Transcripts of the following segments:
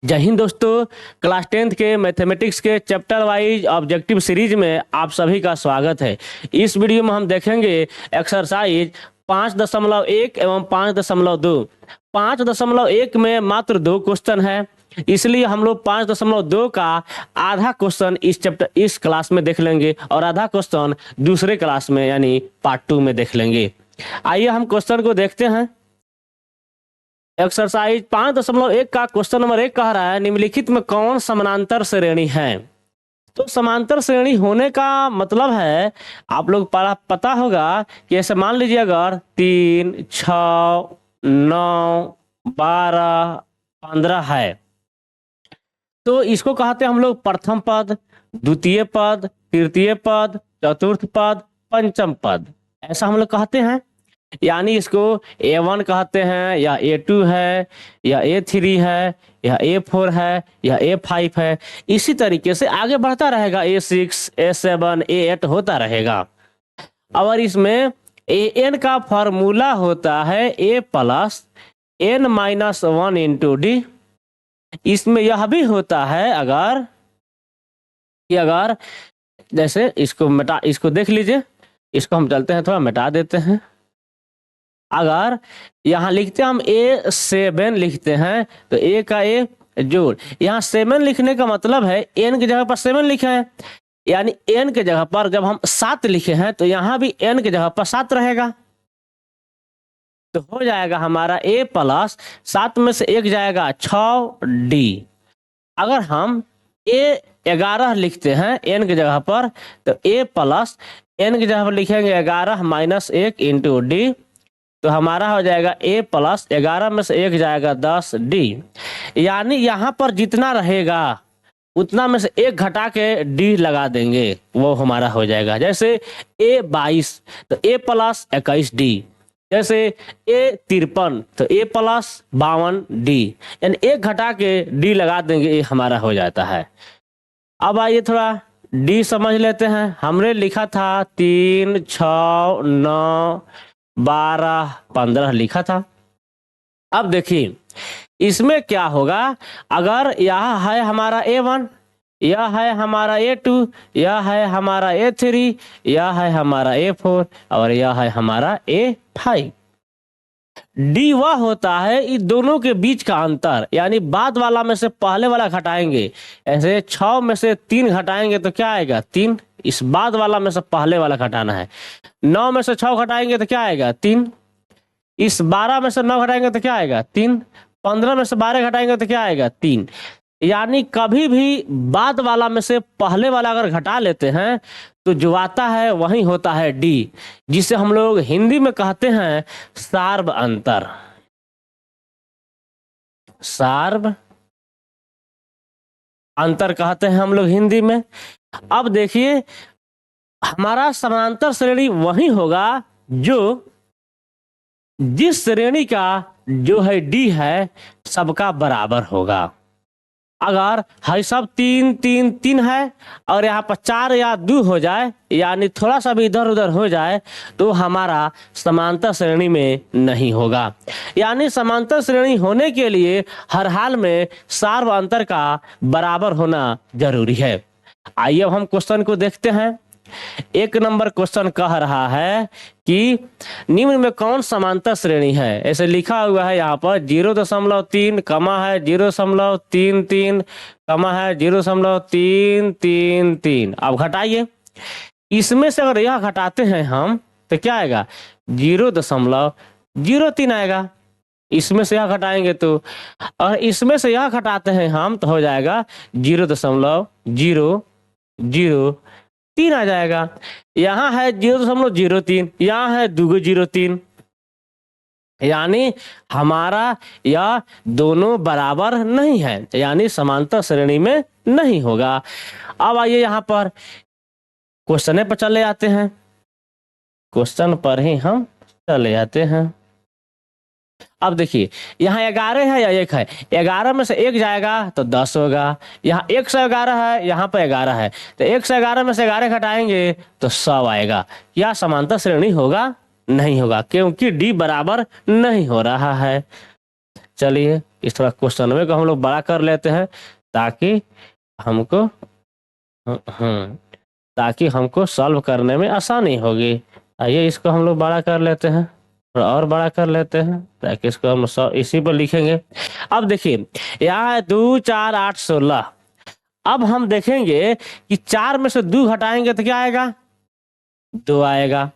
जय हिंद दोस्तों। Class 10th के मैथमेटिक्स के चैप्टर वाइज ऑब्जेक्टिव सीरीज में आप सभी का स्वागत है। इस वीडियो में हम देखेंगे एक्सरसाइज 5.1 एवं 5.2। 5.1 में मात्र 2 क्वेश्चन है, इसलिए हम लोग 5.2 का आधा क्वेश्चन इस क्लास में देख लेंगे और आधा क्वेश्चन दूसरे क्लास में यानी पार्ट 2 में देख लेंगे। आइए हम क्वेश्चन को देखते हैं। एक्सरसाइज 5.1 का क्वेश्चन नंबर 1 कह रहा है निम्नलिखित में कौन समानांतर श्रेणी है। तो समांतर श्रेणी होने का मतलब है, आप लोग पता होगा कि ऐसे मान लीजिए अगर 3, 6, 9, 12, 15 है तो इसको कहते हैं हम लोग प्रथम पद, द्वितीय पद, तृतीय पद, चतुर्थ पद, पंचम पद, ऐसा हम लोग कहते हैं। यानी इसको A1 कहते हैं या A2 है या A3 है या A4 है या A5 है। इसी तरीके से आगे बढ़ता रहेगा, A6, A7, A8 होता रहेगा। और इसमें An का फॉर्मूला होता है A plus n-1 into D. इसमें यह भी होता है अगर जैसे इसको देख लीजिए, इसको हम चलते हैं थोड़ा मिटा देते हैं। अगर यहाँ लिखते हैं हम A7 लिखते हैं तो A का A जोड़, यहाँ 7 लिखने का मतलब है n की जगह पर 7 लिखे हैं, यानी n के जगह पर जब हम 7 लिखे हैं तो यहाँ भी n की जगह पर 7 रहेगा। तो हो जाएगा हमारा A प्लस 7 में से 1 जाएगा 6D। अगर हम A11 लिखते हैं n की जगह पर तो A प्लस n की जगह पर लिखेंगे 11 माइनस 1 इंटू डी, तो हमारा हो जाएगा A प्लस 11 में से 1 जाएगा 10D। यानी यहाँ पर जितना रहेगा उतना में से 1 घटा के D लगा देंगे, वो हमारा हो जाएगा। जैसे A22 तो A प्लस 21D, जैसे A53 तो A प्लस 52D, यानी 1 घटा के D लगा देंगे, ये हमारा हो जाता है। अब आइए थोड़ा D समझ लेते हैं। हमने लिखा था 3, 6, 9, 12, 15 लिखा था। अब देखिए इसमें क्या होगा, अगर यह है हमारा A1, यह है हमारा A2, यह है हमारा A3, यह है हमारा A4 और यह है हमारा A5। डी वह होता है इन दोनों के बीच का अंतर, यानी बाद वाला में से पहले वाला घटाएंगे। ऐसे 6 में से 3 घटाएंगे तो क्या आएगा 3, इस बाद वाला में से पहले वाला घटाना है। 9 में से 6 घटाएंगे तो क्या आएगा 3, इस 12 में से 9 घटाएंगे तो क्या आएगा 3, 15 में से 12 घटाएंगे तो क्या आएगा 3। यानी कभी भी बाद वाला में से पहले वाला अगर घटा लेते हैं तो जो आता है वही होता है डी, जिसे हम लोग हिंदी में कहते हैं सार्व अंतर। सार्व अंतर कहते हैं हम लोग हिंदी में। अब देखिए हमारा समांतर श्रेणी वही होगा जो जिस श्रेणी का जो है डी है सबका बराबर होगा। अगर है सब 3, 3, 3 है और यहाँ पर 4 या 2 हो जाए, यानी थोड़ा सा भी इधर उधर हो जाए, तो हमारा समांतर श्रेणी में नहीं होगा। यानी समांतर श्रेणी होने के लिए हर हाल में सार्व अंतर का बराबर होना जरूरी है। आइए अब हम क्वेश्चन को देखते हैं। 1 नंबर क्वेश्चन कह रहा है कि निम्न में कौन समांतर श्रेणी है। ऐसे लिखा हुआ है यहाँ पर 0.3 कमा है 0.33 कमा है 0.333। अब घटाइए, इसमें से अगर यह घटाते हैं हम तो क्या आएगा 0.03 आएगा। इसमें से यह घटाएंगे तो, और इसमें से यह घटाते हैं हम तो हो जाएगा 0.003 आ जाएगा। यहाँ है 0.03, यहाँ है 2.03, यानी हमारा यह दोनों बराबर नहीं है, यानी समांतर श्रेणी में नहीं होगा। अब आइए यहाँ पर क्वेश्चन पर चले आते हैं। क्वेश्चन पर ही हम चले आते हैं। अब देखिए यहाँ 11 है या 1 है, 11 में से 1 जाएगा तो 10 होगा। यहाँ 111 है, यहाँ पर 11 है, तो 111 में से 11 घटाएंगे तो 100 आएगा। यह समांतर श्रेणी होगा नहीं होगा, क्योंकि डी बराबर नहीं हो रहा है। चलिए इस थोड़ा क्वेश्चन में को हम लोग बड़ा कर लेते हैं ताकि हमको ताकि हमको सॉल्व करने में आसानी होगी। आइए इसको हम लोग बड़ा कर लेते हैं और बड़ा कर लेते हैं ताकि इसको हम इसी पर लिखेंगे। अब देखिए यहाँ है 2 4 8 16। अब हम देखेंगे कि 4 में से 2 घटाएंगे तो क्या आएगा, 2 आएगा।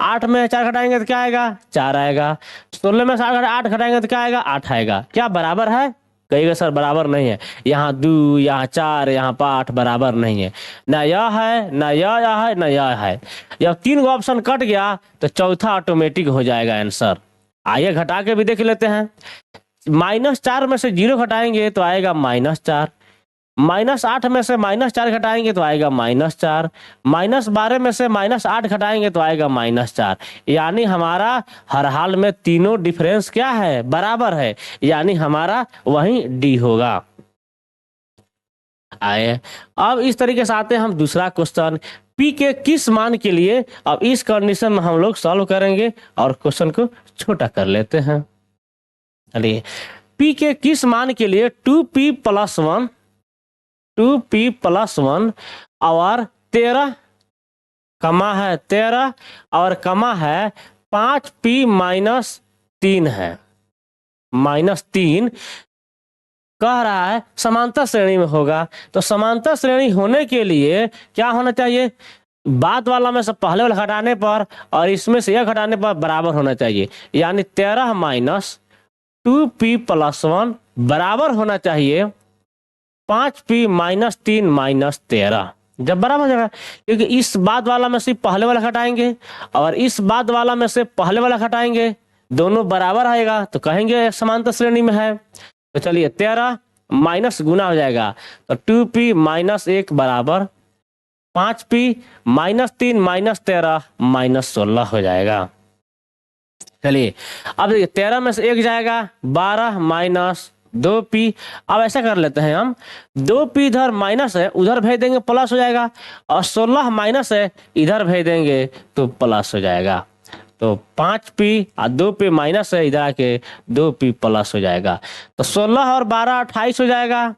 8 में 4 घटाएंगे तो क्या आएगा, 4 आएगा। 16 में से 8 घटाएंगे तो क्या आएगा, 8 आएगा। क्या बराबर है, कहिएगा सर बराबर नहीं है, यहाँ 2 यहाँ 4 यहाँ 8 बराबर नहीं है। ना यह है ना यह है ना यह है। जब 3 का ऑप्शन कट गया तो चौथा ऑटोमेटिक हो जाएगा आंसर। आइए घटा के भी देख लेते हैं। -4 में से 0 घटाएंगे तो आएगा -4। -8 में से -4 घटाएंगे तो आएगा -4। -12 में से -8 घटाएंगे तो आएगा -4। यानी हमारा हर हाल में तीनों डिफरेंस क्या है, बराबर है, यानी हमारा वही डी होगा। आए अब इस तरीके से आते हैं हम दूसरा क्वेश्चन, पी के किस मान के लिए। अब इस कंडीशन में हम लोग सॉल्व करेंगे और क्वेश्चन को छोटा कर लेते हैं। चलिए पी के किस मान के लिए 2p + 1 और 13 कमा है 13 और कमा है 5p - 3 है, -3 कह रहा है समांतर श्रेणी में होगा। तो समांतर श्रेणी होने के लिए क्या होना चाहिए, बाद वाला में से पहले वाला घटाने पर और इसमें से यह घटाने पर बराबर होना चाहिए। यानी 13 - 2p + 1 बराबर होना चाहिए 5p - 3 - 13। जब बराबर हो जाएगा, क्योंकि इस बाद वाला में से पहले वाला घटाएंगे और इस बाद वाला में से पहले वाला घटाएंगे, दोनों बराबर आएगा तो कहेंगे समांतर श्रेणी में है। तो चलिए 13 माइनस गुना हो जाएगा तो 2p - 1 बराबर 5p - 3 - 13 -16 हो जाएगा। चलिए अब देखिए 13 में से 1 जाएगा 12 - 2p। अब ऐसा कर लेते हैं हम, 2p इधर माइनस है उधर भेज देंगे प्लस हो जाएगा, और 16 माइनस है इधर भेज देंगे तो प्लस हो जाएगा। तो 5p और 2p माइनस है इधर आके 2p प्लस हो जाएगा। तो 16 और 12 28 हो जाएगा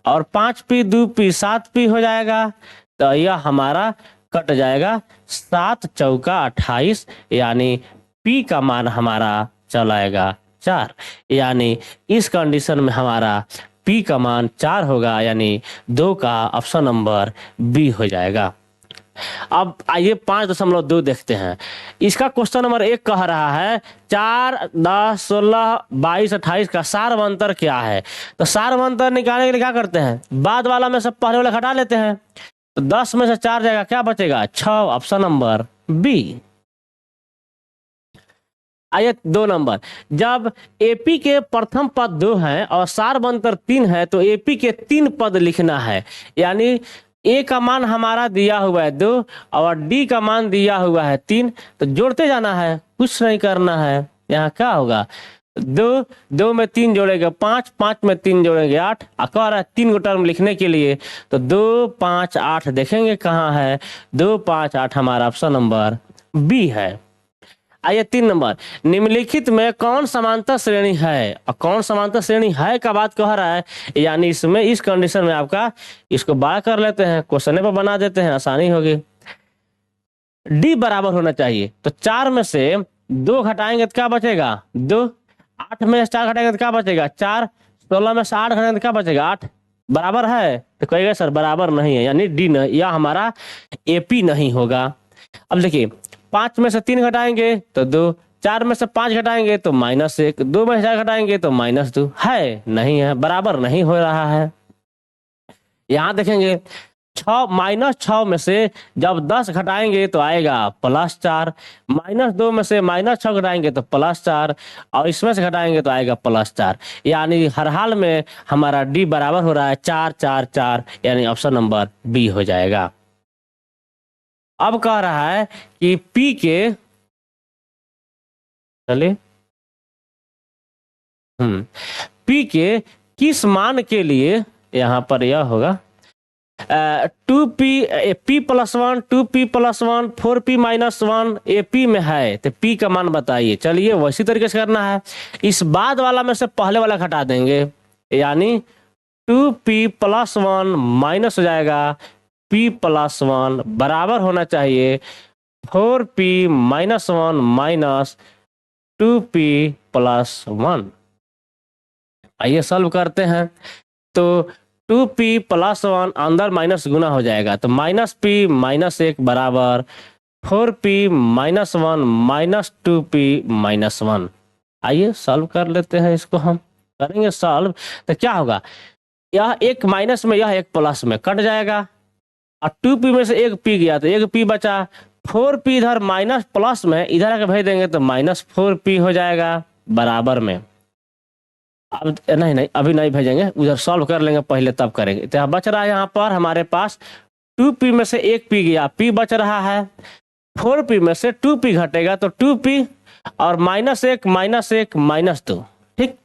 और 5p 2p 7p हो जाएगा। तो यह हमारा कट जाएगा 7 चौका 28, यानी p का मान हमारा चला आएगा 4। यानी इस कंडीशन में हमारा p का मान 4 होगा, यानी 2 का ऑप्शन नंबर बी हो जाएगा। अब आइए 5.2 देखते हैं। इसका क्वेश्चन नंबर 1 कह रहा है 4 10 16 22 28 का सारवंतर क्या है। तो सारवंतर निकालने के लिए क्या करते हैं, बाद वाला में से पहले वाला घटा लेते हैं। तो 10 में से 4 जाएगा, क्या बचेगा 6, ऑप्शन नंबर बी। आइए 2 नंबर, जब एपी के प्रथम पद 2 है और सारवंतर 3 है तो एपी के 3 पद लिखना है। यानी ए का मान हमारा दिया हुआ है 2 और डी का मान दिया हुआ है 3, तो जोड़ते जाना है, कुछ नहीं करना है। यहाँ क्या होगा, 2 में 3 जोड़ेंगे 5, 5 में 3 जोड़ेंगे 8। कह रहा है 3 को टर्म लिखने के लिए, तो 2 5 8 देखेंगे कहाँ है, 2 5 8 हमारा ऑप्शन नंबर बी है। आइए 3 नंबर, निम्नलिखित में कौन समांतर श्रेणी है। और कौन समांतर श्रेणी है का बात कह रहा है, यानी इसमें इस कंडीशन में आपका इसको बड़ा कर लेते हैं, क्वेश्चन पर बना देते हैं, आसानी होगी। डी बराबर होना चाहिए, तो 4 में से 2 घटाएंगे तो क्या बचेगा 2, 8 में से 4 घटाएंगे तो क्या बचेगा 4, 16 में से 8 घटाएंगे तो क्या बचेगा 8, बराबर है। तो कहेगा सर बराबर नहीं है, यानी डी नहीं, या हमारा एपी नहीं होगा। अब देखिए 5 में से 3 घटाएंगे तो 2, 4 में से 5 घटाएंगे तो -1, 2 में से 4 घटाएंगे तो -2, है नहीं है, बराबर नहीं हो रहा है। यहां देखेंगे 6 में से जब 10 घटाएंगे तो आएगा +4, -2 में से -6 घटाएंगे तो +4 और इसमें से घटाएंगे तो आएगा +4। यानी हर हाल में हमारा डी बराबर हो रहा है 4 4 4, यानी ऑप्शन नंबर बी हो जाएगा। अब कह रहा है कि पी के, चलिए पी के किस मान के लिए, यहां पर यह होगा 2p p plus 1 2p plus 1 4p minus 1 ए p में है तो p का मान बताइए। चलिए वैसी तरीके से करना है, इस बाद वाला में से पहले वाला घटा देंगे, यानी 2p प्लस 1 माइनस हो जाएगा p प्लस 1 बराबर होना चाहिए 4p minus 1 minus 2p plus 1। आइए सॉल्व करते हैं। तो 2p प्लस 1 अंदर माइनस गुना हो जाएगा तो माइनस p माइनस 1 बराबर 4p minus 1 minus 2p minus 1। आइए सॉल्व कर लेते हैं, इसको हम करेंगे सॉल्व तो क्या होगा, यह एक माइनस में यह एक प्लस में कट जाएगा और 2p में से एक p गया तो एक p बचा, 4p इधर माइनस प्लस में इधर आके भेज देंगे तो माइनस 4p हो जाएगा बराबर में। अब नहीं अभी नहीं भेजेंगे, उधर सॉल्व कर लेंगे पहले तब करेंगे। तो बच रहा है यहाँ पर हमारे पास 2p में से एक p गया, p बच रहा है, 4p में से 2p घटेगा तो 2p और माइनस 1 माइनस 1 माइनस 2। ठीक,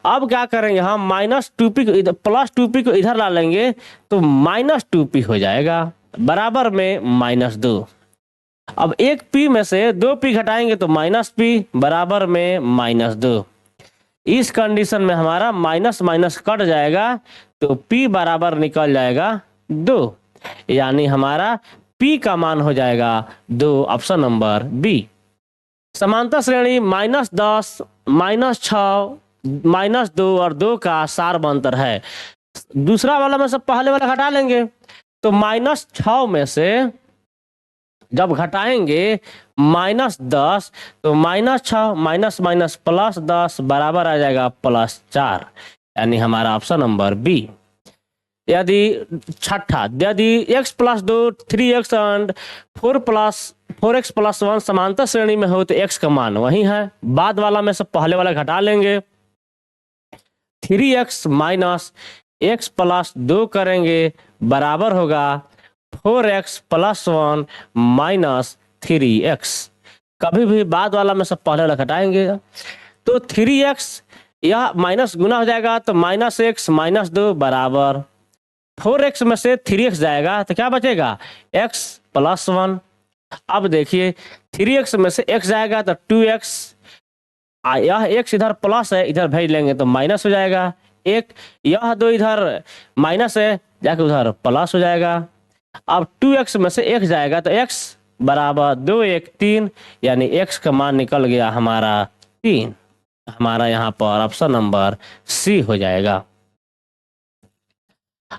अब क्या करेंगे हम माइनस 2p को इधर प्लस 2p को इधर ला लेंगे तो माइनस 2p हो जाएगा बराबर में माइनस 2। अब एक p में से 2p घटाएंगे तो माइनस p बराबर में माइनस 2। इस कंडीशन में हमारा माइनस माइनस कट जाएगा तो p बराबर निकल जाएगा 2, यानी हमारा p का मान हो जाएगा 2, ऑप्शन नंबर बी। समांतर श्रेणी -10 -6 -2 और 2 का सार्वंतर है। दूसरा वाला में से पहले वाला घटा लेंगे तो -6 में से जब घटाएंगे -10 तो -6 माइनस माइनस प्लस 10 बराबर आ जाएगा +4, यानी हमारा ऑप्शन नंबर बी। यदि छठा, यदि x + 2 3x एंड 4x + 1 समांतर श्रेणी में हो तो x का मान वही है, बाद वाला में से पहले वाला घटा लेंगे, 3x माइनस x + 2 करेंगे बराबर होगा 4x + 1 माइनस 3x। कभी भी बाद वाला में से पहले वाला घटाएंगे तो 3x यह माइनस गुना हो जाएगा तो -x माइनस 2 बराबर 4x में से 3x जाएगा तो क्या बचेगा x + 1। अब देखिए 3x में से x जाएगा तो 2x, यह x इधर प्लस है इधर भेज लेंगे तो माइनस हो जाएगा, एक यह 2 इधर माइनस है जाके उधर प्लस हो जाएगा। अब 2x में से x जाएगा तो x बराबर 2 1 3, यानी x का मान निकल गया हमारा 3। हमारा यहाँ पर ऑप्शन नंबर सी हो जाएगा।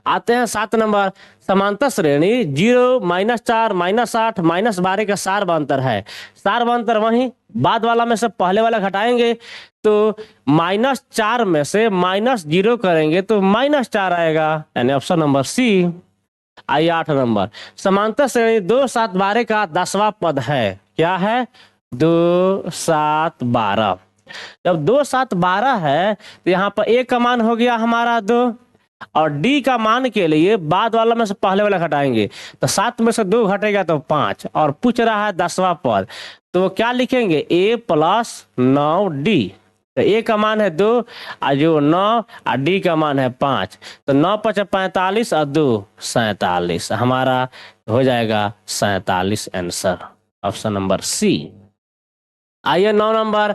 आते हैं 7 नंबर, समांतर श्रेणी 0 -4 -8 -12 का सार्वंतर है। सार्वंतर वही बाद वाला में से पहले वाला घटाएंगे तो -4 में से -0 करेंगे तो -4 आएगा, यानी ऑप्शन नंबर सी। आइए 8 नंबर, समांतर श्रेणी 2 7 12 का 10वां पद है। क्या है 2 7 12। जब 2 7 12 है तो यहाँ पर a का मान हो गया हमारा 2 और d का मान के लिए बाद वाला में से पहले वाला घटाएंगे तो 7 में से 2 घटेगा तो 5 और पूछ रहा है 10वां पद तो क्या लिखेंगे a + 9d। तो a का मान है 2 और जो 9 और d का मान है 5 तो 9 × 5 = 45 और 2 47, हमारा हो जाएगा 47 आंसर, ऑप्शन नंबर सी। आइए 9 नंबर,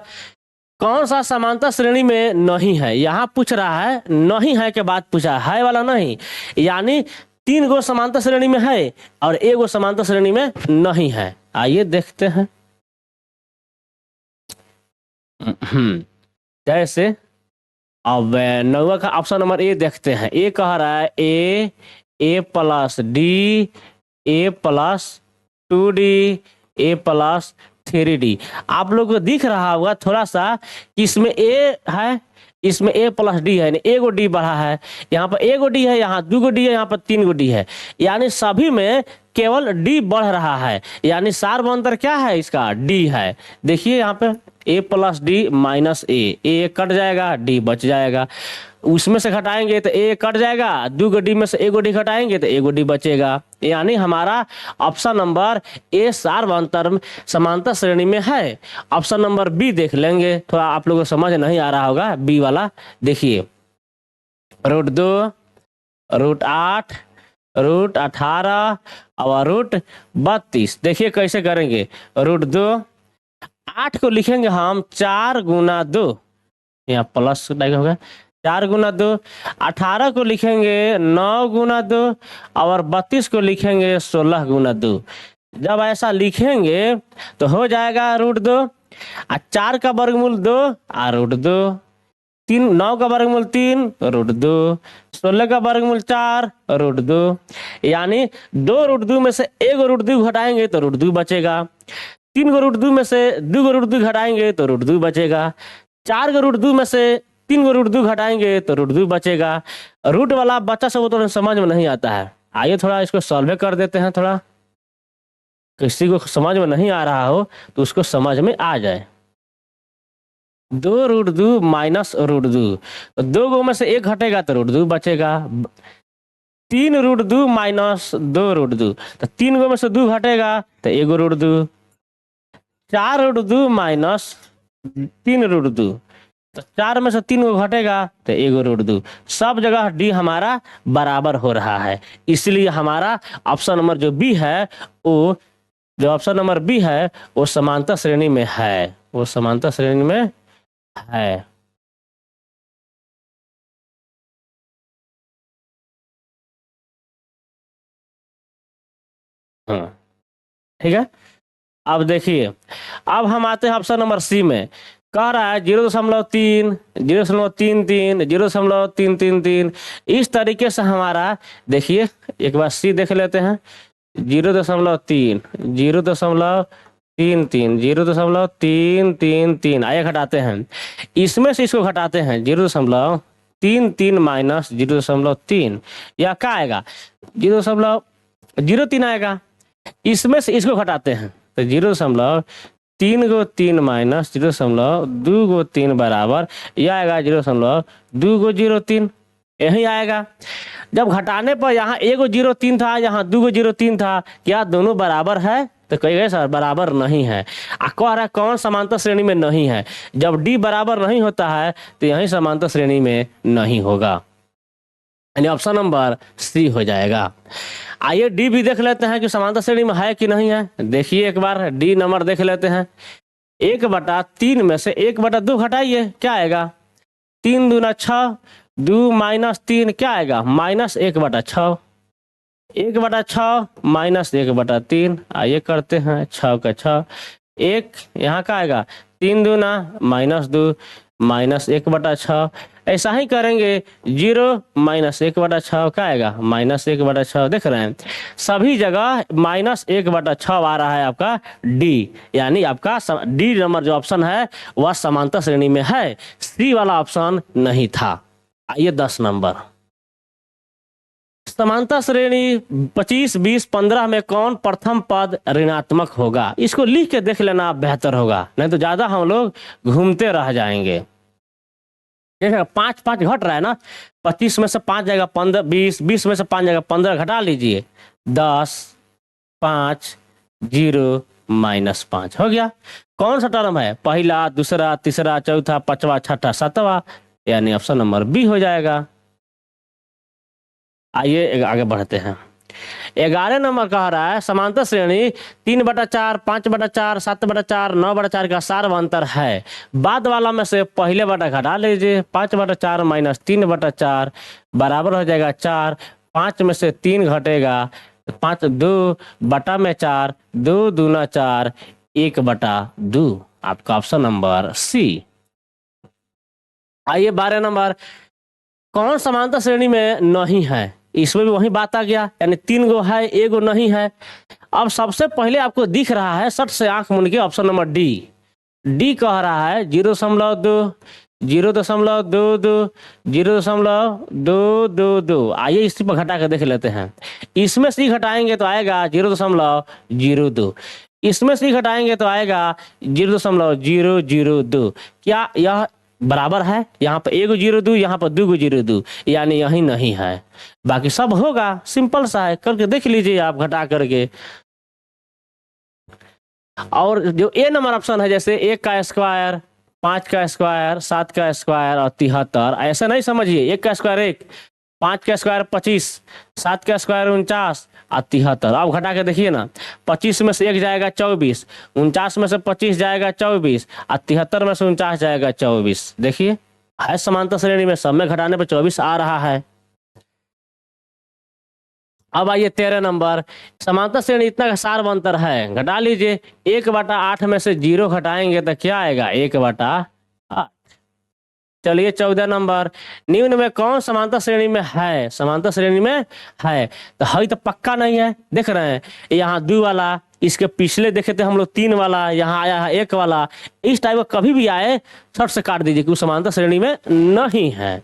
कौन सा समांतर श्रेणी में नहीं है। यहाँ पूछ रहा है नहीं है के बाद पूछा है वाला नहीं, यानी 3 गो समांतर श्रेणी में है और 1 गो समांतर श्रेणी में नहीं है। आइए देखते हैं। जैसे अब 9वां का ऑप्शन नंबर ए देखते हैं। ए कह रहा है a + d a + 2d a + 3d। आप लोग को दिख रहा होगा थोड़ा सा कि इसमें a है इसमें a + d है, एक गो d बढ़ा है, यहाँ पर 1 गो d है, यहाँ 2 गो d है, यहाँ पर 3 गो d है, यानी सभी में केवल d बढ़ रहा है, यानी सार्वंतर क्या है इसका d है। देखिए यहाँ पे a + d - a कट जाएगा d बच जाएगा, उसमें से घटाएंगे तो a कट जाएगा, 2 गो d में से 1 गो d घटाएंगे तो 1 गो d बचेगा, यानी हमारा ऑप्शन नंबर ए सार्वंतर समांतर श्रेणी में है। ऑप्शन नंबर बी देख लेंगे, थोड़ा आप लोगों को समझ नहीं आ रहा होगा बी वाला। देखिए √2 √8 √18 और √32। देखिए कैसे करेंगे, √2, 8 को लिखेंगे हम 4 गुना 2, यहाँ प्लस लगा होगा, 4 गुना 2, 18 को लिखेंगे 9 गुना 2 और 32 को लिखेंगे 16 गुना 2। जब ऐसा लिखेंगे तो हो जाएगा √2, 4 का वर्गमूल 2 और √2, 9 का वर्गमूल 3 √2, 16 का वर्गमूल 4 √2। यानी 2 √2 में से 1 √2 घटाएंगे तो √2 बचेगा, 3 को √2 में से 2 √2 घटाएंगे तो √2 बचेगा, 4 को √2 में से 3 को √2 घटाएंगे तो √2 बचेगा। रूट वाला बच्चा सब तो समझ में नहीं आता है। आइए थोड़ा इसको सॉल्व कर देते हैं, थोड़ा किसी को समझ में नहीं आ रहा हो तो उसको समझ में आ जाए। 2 √2 माइनस √2, तो 2 गो में से 1 घटेगा तो √2 बचेगा। 3 √2 माइनस 2 √2, तो 3 गो में से 2 घटेगा तो 1 √2। 4 √2 माइनस 3 √2, तो 4 में से 3 को घटेगा तो 1 √2। सब जगह डी हमारा बराबर हो रहा है, इसलिए हमारा ऑप्शन नंबर जो बी है वो समांतर श्रेणी में है, वो समांतर श्रेणी में है। हाँ ठीक है। अब देखिए, अब हम आते हैं ऑप्शन नंबर सी में। कह रहा है 0.3, 0.33, 0.333। इस तरीके से हमारा, देखिए एक बार सी देख लेते हैं। 0.3, 0.33, 0.333। आइए घटाते हैं, इसमें से इसको घटाते हैं। 0.33 माइनस 0.3, या क्या आएगा 0.03 आएगा। इसमें से इसको घटाते हैं तो 0.3 को 3 माइनस 0.2 को 3 बराबर, यह आएगा 0.2 को 0.3, यही आएगा। जब घटाने पर यहाँ 1 को 0.3 था, यहाँ 2 को 0.3 था, क्या दोनों बराबर है? तो कहिए सर बराबर नहीं है। कह रहा है कौन समांतर श्रेणी में नहीं है? जब डी बराबर नहीं होता है तो यही समांतर श्रेणी में नहीं होगा, यानी ऑप्शन नंबर सी हो जाएगा। आइए डी भी देख लेते हैं कि समांतर श्रेणी में है कि नहीं है। देखिए एक बार डी नंबर देख लेते हैं। 1/3 में से 1/2 घटाइए, क्या आएगा? 3 दूना 6, 2 माइनस 3 क्या आएगा? -1/6। 1/6 माइनस 1/3, आइए करते हैं 6 का 6, 1 यहाँ का आएगा 3 दूना -2 -1/6। ऐसा ही करेंगे 0 -1/6 क्या आएगा? -1/6। देख रहे हैं सभी जगह -1/6 आ रहा है आपका डी, यानी आपका डी नंबर जो ऑप्शन है वह समांतर श्रेणी में है, सी वाला ऑप्शन नहीं था। आइए 10 नंबर, समांतर श्रेणी 25, 20, 15 में कौन प्रथम पद ऋणात्मक होगा? इसको लिख के देख लेना बेहतर होगा, नहीं तो ज्यादा हम लोग घूमते रह जाएंगे। देखिए 5 5 घट रहा है ना, 25 में से 5 जाएगा 15, 20, 20 में से 5 जाएगा 15, घटा लीजिए 10, 5, 0 -5 हो गया। कौन सा टर्म है? पहला, दूसरा, तीसरा, चौथा, पांचवा, छठा, सातवां, यानी ऑप्शन नंबर बी हो जाएगा। आइए आगे बढ़ते हैं। 11 नंबर कह रहा है समांतर श्रेणी 3/4, 5/4, 7/4, 9/4 का सार्वंतर है। बाद वाला में से पहले बटा घटा लीजिए, 5/4 माइनस 3/4 बराबर हो जाएगा 4। 5 में से 3 घटेगा 5, 2 बटा में 4, 2 दूना 4, 1/2, आपका ऑप्शन नंबर सी। आइए 12 नंबर, कौन समांतर श्रेणी में नहीं है? इसमें भी वही बात आ गया, यानी 3 गो है, 1 गो नहीं है। अब सबसे पहले आपको दिख रहा है सट से आंख मूंद के ऑप्शन नंबर डी। डी कह रहा है 0.2, 0.22, 0.222। आइए इसी पर घटा कर देख लेते हैं। इसमें से घटाएंगे तो आएगा 0.02, इसमें से घटाएंगे तो आएगा 0.002। क्या यह बराबर है? यहाँ पर 1 0.2, यहाँ पर 2 0.2, यानी यही नहीं है, बाकी सब होगा। सिंपल सा है, करके देख लीजिए आप घटा करके। और जो ए नंबर ऑप्शन है, जैसे 1 का स्क्वायर, 5 का स्क्वायर, 7 का स्क्वायर और 73, ऐसा नहीं समझिए 1 का स्क्वायर 1, 5 का स्क्वायर 25, 7 का स्क्वायर 49 और 73। अब घटा के देखिए ना, 25 में से 1 जाएगा 24, 49 में से 25 जाएगा 24 और 73 में से 49 जाएगा 24। देखिए है समांतर श्रेणी में, सब में घटाने पर 24 आ रहा है। अब आइए 13 नंबर, समांतर श्रेणी इतना का सार अंतर है, घटा लीजिए। 1/8 में से 0 घटाएंगे तो क्या आएगा, 1/8। चलिए 14 नंबर, निम्न में कौन समांतर श्रेणी में है, समांतर श्रेणी में है तो है तो पक्का नहीं है, देख रहे हैं यहाँ 2 वाला, इसके पिछले देखे थे हम लोग 3 वाला, यहाँ आया है 1 वाला। इस टाइप का कभी भी आए शर्ट से काट दीजिए कि वो समांतर श्रेणी में नहीं है।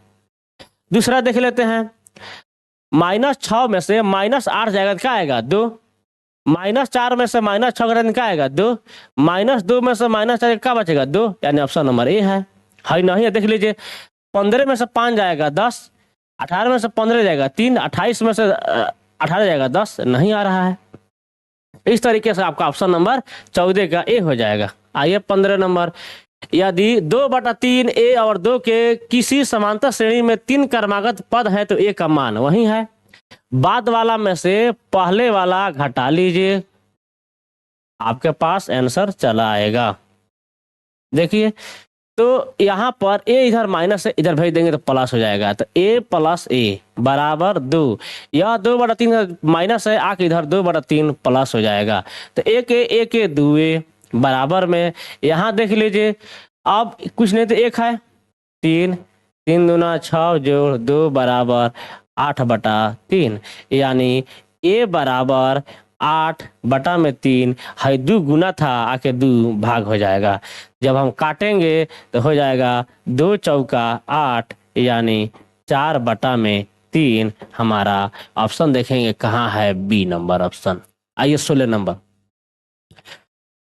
दूसरा देख लेते हैं, -6 में से -8 जाएगा तो क्या आएगा 2, -4 में से -6 घटाने क्या आएगा 2, -2 में से -4 क्या बचेगा 2, यानी ऑप्शन नंबर ए है नहीं है। देख लीजिए 15 में से 5 जाएगा 10, 18 में से 15 जाएगा 3, 28 में से 18 जाएगा 10, नहीं आ रहा है। इस तरीके से आपका ऑप्शन नंबर 14 का ए हो जाएगा। आइए 15 नंबर, यदि 2/3 ए और 2 के किसी समांतर श्रेणी में 3 क्रमागत पद है तो ए का मान वही है। बाद वाला में से पहले वाला घटा लीजिए, आपके पास आंसर चला आएगा। देखिए तो यहाँ पर ए इधर माइनस है, इधर भेज देंगे तो प्लस हो जाएगा, तो ए प्लस ए बराबर 2। यह 2/3 माइनस है, आके इधर 2/3 प्लस हो जाएगा, तो ए के 2 बराबर में यहाँ देख लीजिए। अब कुछ नहीं तो 1 है, 3, 3 दूना 6 जोड़ 2 बराबर 8/3, यानी ए बराबर 8/3 है, 2 गुना था आके 2 भाग हो जाएगा। जब हम काटेंगे तो हो जाएगा 2 चौका 8, यानी 4/3 हमारा ऑप्शन देखेंगे कहाँ है, बी नंबर ऑप्शन। आइए 16 नंबर,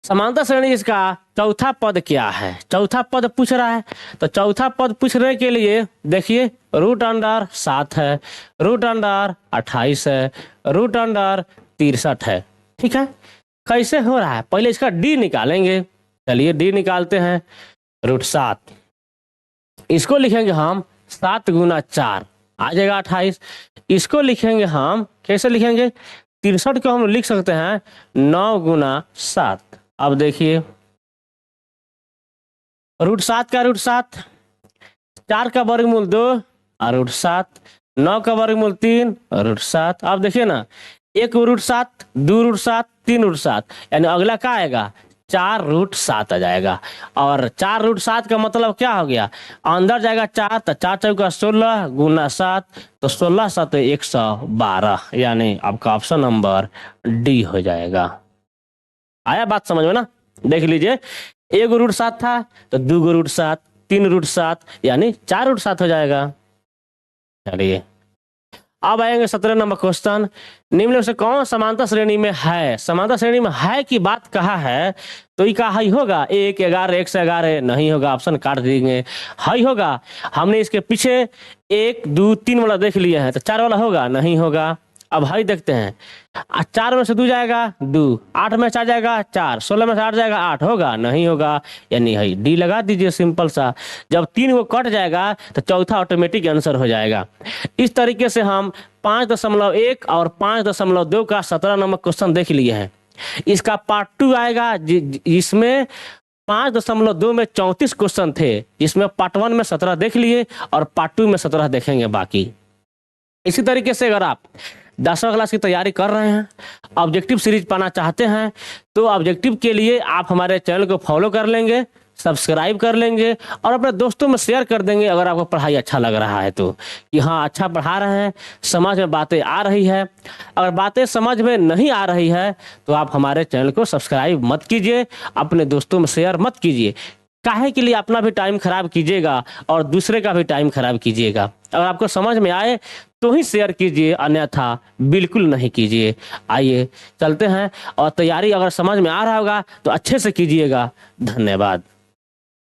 समांतर श्रेणी इसका चौथा पद क्या है, चौथा पद पूछ रहा है। तो चौथा पद पूछने के लिए देखिए √7 है, √28 है, √63 है। ठीक है, कैसे हो रहा है, पहले इसका डी निकालेंगे। चलिए डी निकालते हैं। √7 इसको लिखेंगे हम 7 गुना 4 आ जाएगा 28। इसको लिखेंगे हम, कैसे लिखेंगे, 63 को हम लिख सकते हैं 9 गुना 7। अब देखिए √7 का √7, 4 का वर्गमूल 2 और √7, 9 का वर्गमूल 3 और √7। अब देखिए ना, 1 √7, 2 √7, 3 √7, यानी अगला क्या आएगा, 4 √7 आ जाएगा। और 4 √7 का मतलब क्या हो गया, अंदर जाएगा 4, तो 4 चौका 16 गुना 7, तो 16 7 112, यानी आपका ऑप्शन नंबर डी हो जाएगा। आया बात समझ में ना, देख लीजिए 1 √7 था तो 2 √7, 3 √7, यानी 4 √7 हो जाएगा। चलिए अब आएंगे 17 नंबर क्वेश्चन, निम्न में से कौन समांतर श्रेणी में है, समांतर श्रेणी में है की बात कहा है तो ये कहा ही होगा 1 11 1 से 11 नहीं होगा, ऑप्शन काट देंगे। हाई होगा, हमने इसके पीछे 1 2 3 वाला देख लिया है, तो 4 वाला होगा नहीं होगा। अब हाई देखते हैं, 4 में से 2 जाएगा 2, 8 में 4 जाएगा 4, 16 में से 8 जाएगा 8, होगा नहीं होगा, यानी हाई डी लगा दीजिए सिंपल सा। जब 3 को कट जाएगा तो चौथा ऑटोमेटिक आंसर हो जाएगा। इस तरीके से हम 5.1 और 5.2 का 17 नंबर क्वेश्चन देख लिए हैं। इसका पार्ट 2 आएगा जिसमें 5.2 में 34 क्वेश्चन थे, जिसमें पार्ट 1 में 17 देख लिए और पार्ट 2 में 17 देखेंगे बाकी। इसी तरीके से अगर आप 10वीं क्लास की तैयारी कर रहे हैं, ऑब्जेक्टिव सीरीज पाना चाहते हैं, तो ऑब्जेक्टिव के लिए आप हमारे चैनल को फॉलो कर लेंगे, सब्सक्राइब कर लेंगे और अपने दोस्तों में शेयर कर देंगे अगर आपको पढ़ाई अच्छा लग रहा है तो, कि हाँ अच्छा पढ़ा रहे हैं, समझ में बातें आ रही है। अगर बातें समझ में नहीं आ रही है तो आप हमारे चैनल को सब्सक्राइब मत कीजिए, अपने दोस्तों में शेयर मत कीजिए। काहे के लिए अपना भी टाइम खराब कीजिएगा और दूसरे का भी टाइम खराब कीजिएगा। अगर आपको समझ में आए तो ही शेयर कीजिए, अन्यथा बिल्कुल नहीं कीजिए। आइए चलते हैं, और तैयारी अगर समझ में आ रहा होगा तो अच्छे से कीजिएगा। धन्यवाद।